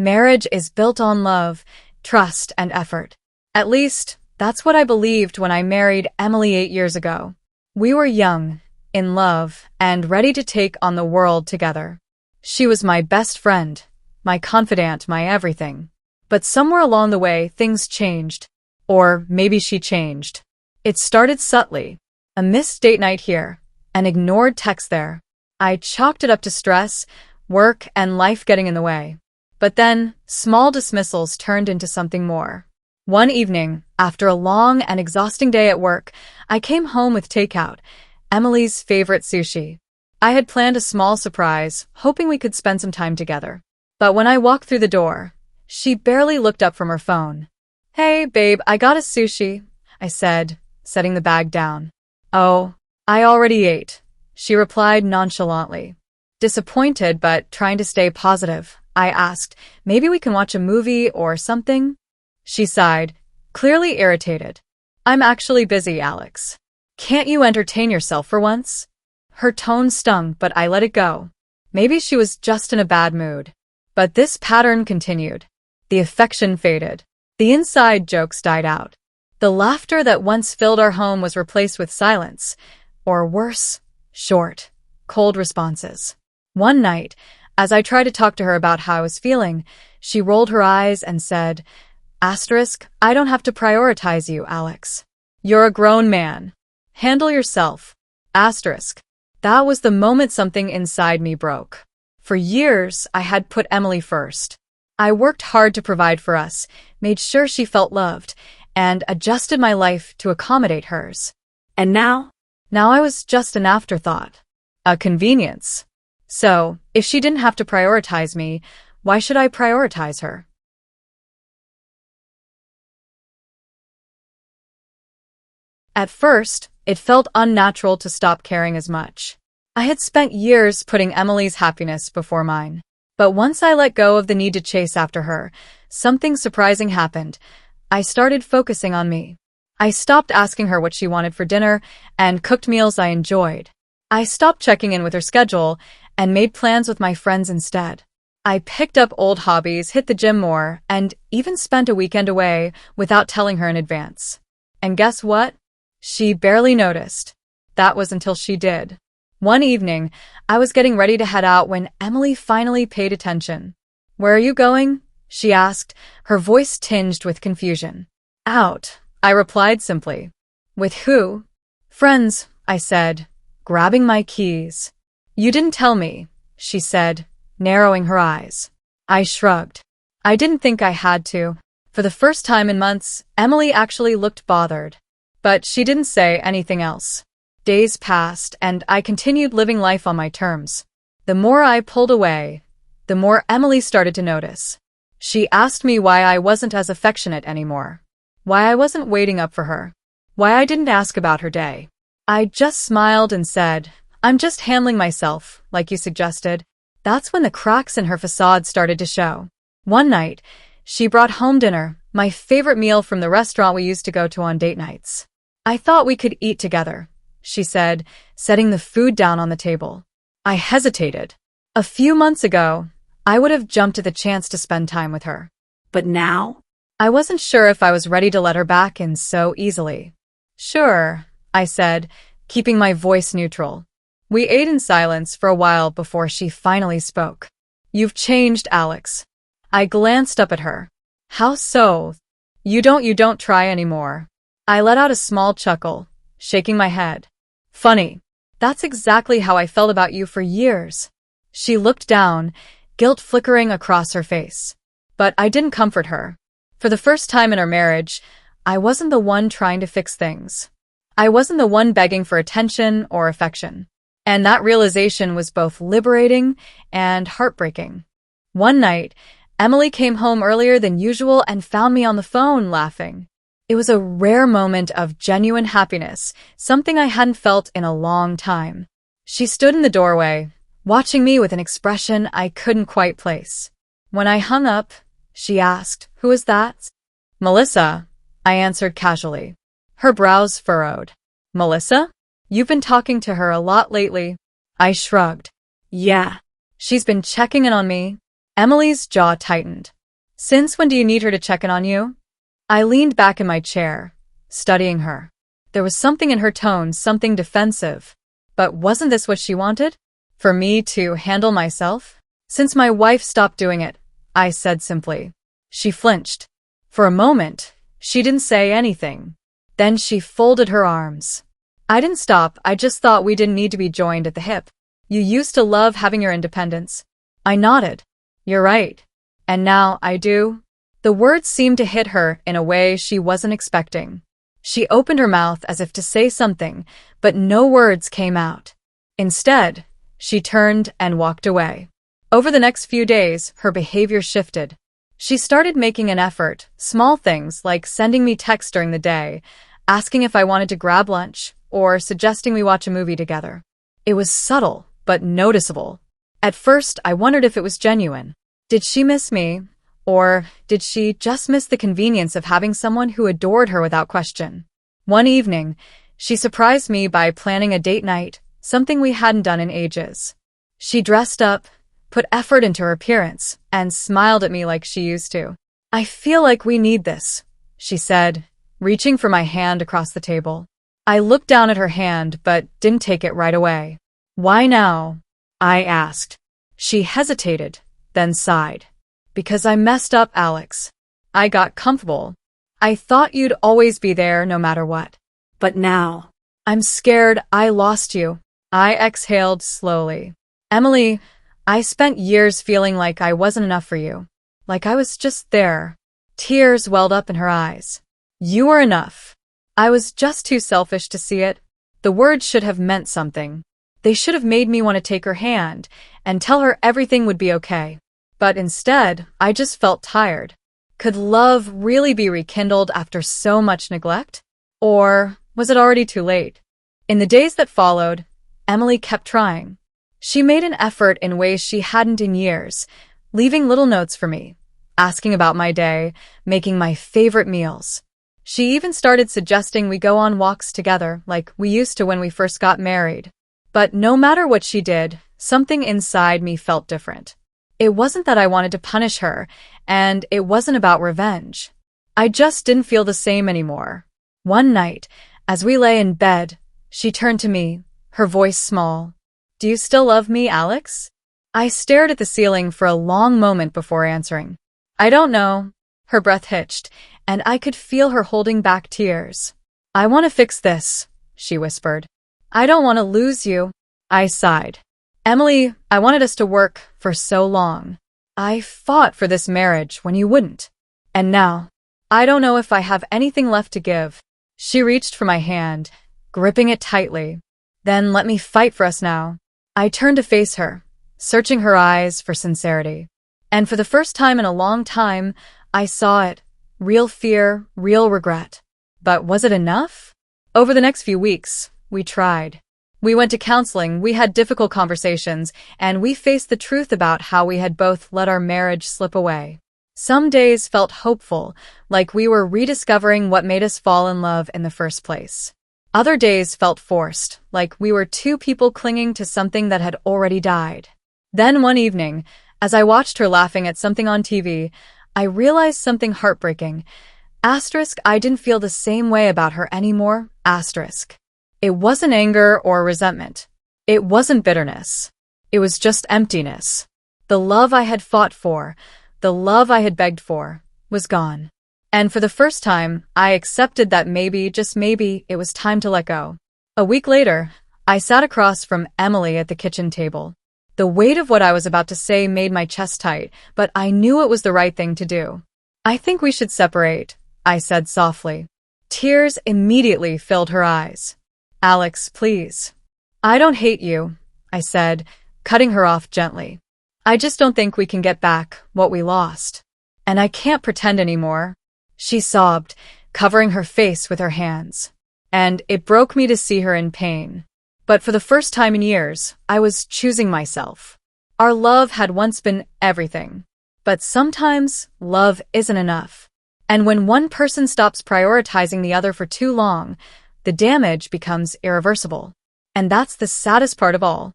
Marriage is built on love, trust, and effort. At least, that's what I believed when I married Emily 8 years ago. We were young, in love, and ready to take on the world together. She was my best friend, my confidant, my everything. But somewhere along the way, things changed. Or maybe she changed. It started subtly. A missed date night here, an ignored text there. I chalked it up to stress, work, and life getting in the way. But then, small dismissals turned into something more. One evening, after a long and exhausting day at work, I came home with takeout, Emily's favorite sushi. I had planned a small surprise, hoping we could spend some time together. But when I walked through the door, she barely looked up from her phone. "Hey, babe, I got us sushi," I said, setting the bag down. "Oh, I already ate," she replied nonchalantly. Disappointed but trying to stay positive, I asked, "Maybe we can watch a movie or something?" She sighed, clearly irritated. "I'm actually busy, Alex. Can't you entertain yourself for once?" Her tone stung, but I let it go. Maybe she was just in a bad mood. But this pattern continued. The affection faded. The inside jokes died out. The laughter that once filled our home was replaced with silence, or worse, short, cold responses. One night, as I tried to talk to her about how I was feeling, she rolled her eyes and said, "I don't have to prioritize you, Alex. You're a grown man. Handle yourself. That was the moment something inside me broke. For years, I had put Emily first. I worked hard to provide for us, made sure she felt loved, and adjusted my life to accommodate hers. And now? Now I was just an afterthought. A convenience. So, if she didn't have to prioritize me, why should I prioritize her? At first, it felt unnatural to stop caring as much. I had spent years putting Emily's happiness before mine. But once I let go of the need to chase after her, something surprising happened. I started focusing on me. I stopped asking her what she wanted for dinner and cooked meals I enjoyed. I stopped checking in with her schedule and made plans with my friends instead. I picked up old hobbies, hit the gym more, and even spent a weekend away without telling her in advance. And guess what? She barely noticed. That was until she did. One evening, I was getting ready to head out when Emily finally paid attention. "Where are you going?" she asked, her voice tinged with confusion. "Out," I replied simply. "With who?" "Friends," I said, grabbing my keys. "You didn't tell me," she said, narrowing her eyes. I shrugged. I didn't think I had to. For the first time in months, Emily actually looked bothered. But she didn't say anything else. Days passed, and I continued living life on my terms. The more I pulled away, the more Emily started to notice. She asked me why I wasn't as affectionate anymore, why I wasn't waiting up for her, why I didn't ask about her day. I just smiled and said, "I'm just handling myself, like you suggested." That's when the cracks in her facade started to show. One night, she brought home dinner, my favorite meal from the restaurant we used to go to on date nights. "I thought we could eat together," she said, setting the food down on the table. I hesitated. A few months ago, I would have jumped at the chance to spend time with her. But now? I wasn't sure if I was ready to let her back in so easily. "Sure," I said, keeping my voice neutral. We ate in silence for a while before she finally spoke. "You've changed, Alex." I glanced up at her. "How so?" You don't try anymore." I let out a small chuckle, shaking my head. "Funny. That's exactly how I felt about you for years." She looked down, guilt flickering across her face. But I didn't comfort her. For the first time in our marriage, I wasn't the one trying to fix things. I wasn't the one begging for attention or affection. And that realization was both liberating and heartbreaking. One night, Emily came home earlier than usual and found me on the phone laughing. It was a rare moment of genuine happiness, something I hadn't felt in a long time. She stood in the doorway, watching me with an expression I couldn't quite place. When I hung up, she asked, "Who is that?" "Melissa," I answered casually. Her brows furrowed. "Melissa? You've been talking to her a lot lately." I shrugged. "Yeah. She's been checking in on me. Emily's jaw tightened. Since when do you need her to check in on you? I leaned back in my chair, studying her. There was something in her tone, something defensive. But wasn't this what she wanted? For me to handle myself? Since my wife stopped doing it, I said simply. She flinched. For a moment, she didn't say anything. Then she folded her arms. I didn't stop, I just thought we didn't need to be joined at the hip. You used to love having your independence. I nodded. You're right. And now I do. The words seemed to hit her in a way she wasn't expecting. She opened her mouth as if to say something, but no words came out. Instead, she turned and walked away. Over the next few days, her behavior shifted. She started making an effort, small things like sending me texts during the day, asking if I wanted to grab lunch, or suggesting we watch a movie together. It was subtle, but noticeable. At first, I wondered if it was genuine. Did she miss me? Or did she just miss the convenience of having someone who adored her without question? One evening, she surprised me by planning a date night, something we hadn't done in ages. She dressed up, put effort into her appearance, and smiled at me like she used to. I feel like we need this, she said, reaching for my hand across the table. I looked down at her hand but didn't take it right away. Why now? I asked. She hesitated, then sighed. Because I messed up, Alex. I got comfortable. I thought you'd always be there no matter what. But now, I'm scared I lost you. I exhaled slowly. Emily, I spent years feeling like I wasn't enough for you. Like I was just there. Tears welled up in her eyes. You were enough. I was just too selfish to see it. The words should have meant something. They should have made me want to take her hand and tell her everything would be okay. But instead, I just felt tired. Could love really be rekindled after so much neglect? Or was it already too late? In the days that followed, Emily kept trying. She made an effort in ways she hadn't in years, leaving little notes for me, asking about my day, making my favorite meals. She even started suggesting we go on walks together like we used to when we first got married. But no matter what she did, something inside me felt different. It wasn't that I wanted to punish her, and it wasn't about revenge. I just didn't feel the same anymore. One night, as we lay in bed, she turned to me, her voice small. Do you still love me, Alex? I stared at the ceiling for a long moment before answering. I don't know. Her breath hitched, and I could feel her holding back tears. I want to fix this, she whispered. I don't want to lose you. I sighed. Emily, I wanted us to work for so long. I fought for this marriage when you wouldn't. And now, I don't know if I have anything left to give. She reached for my hand, gripping it tightly. Then let me fight for us now. I turned to face her, searching her eyes for sincerity. And for the first time in a long time, I saw it. Real fear, real regret. But was it enough? Over the next few weeks, we tried. We went to counseling, we had difficult conversations, and we faced the truth about how we had both let our marriage slip away. Some days felt hopeful, like we were rediscovering what made us fall in love in the first place. Other days felt forced, like we were two people clinging to something that had already died. Then one evening, as I watched her laughing at something on TV, I realized something heartbreaking. I didn't feel the same way about her anymore. It wasn't anger or resentment. It wasn't bitterness. It was just emptiness. The love I had fought for, the love I had begged for, was gone. And for the first time, I accepted that maybe, just maybe, it was time to let go. A week later, I sat across from Emily at the kitchen table. The weight of what I was about to say made my chest tight, but I knew it was the right thing to do. I think we should separate, I said softly. Tears immediately filled her eyes. Alex, please. I don't hate you, I said, cutting her off gently. I just don't think we can get back what we lost. And I can't pretend anymore. She sobbed, covering her face with her hands. And it broke me to see her in pain. But for the first time in years, I was choosing myself. Our love had once been everything. But sometimes, love isn't enough. And when one person stops prioritizing the other for too long, the damage becomes irreversible. And that's the saddest part of all.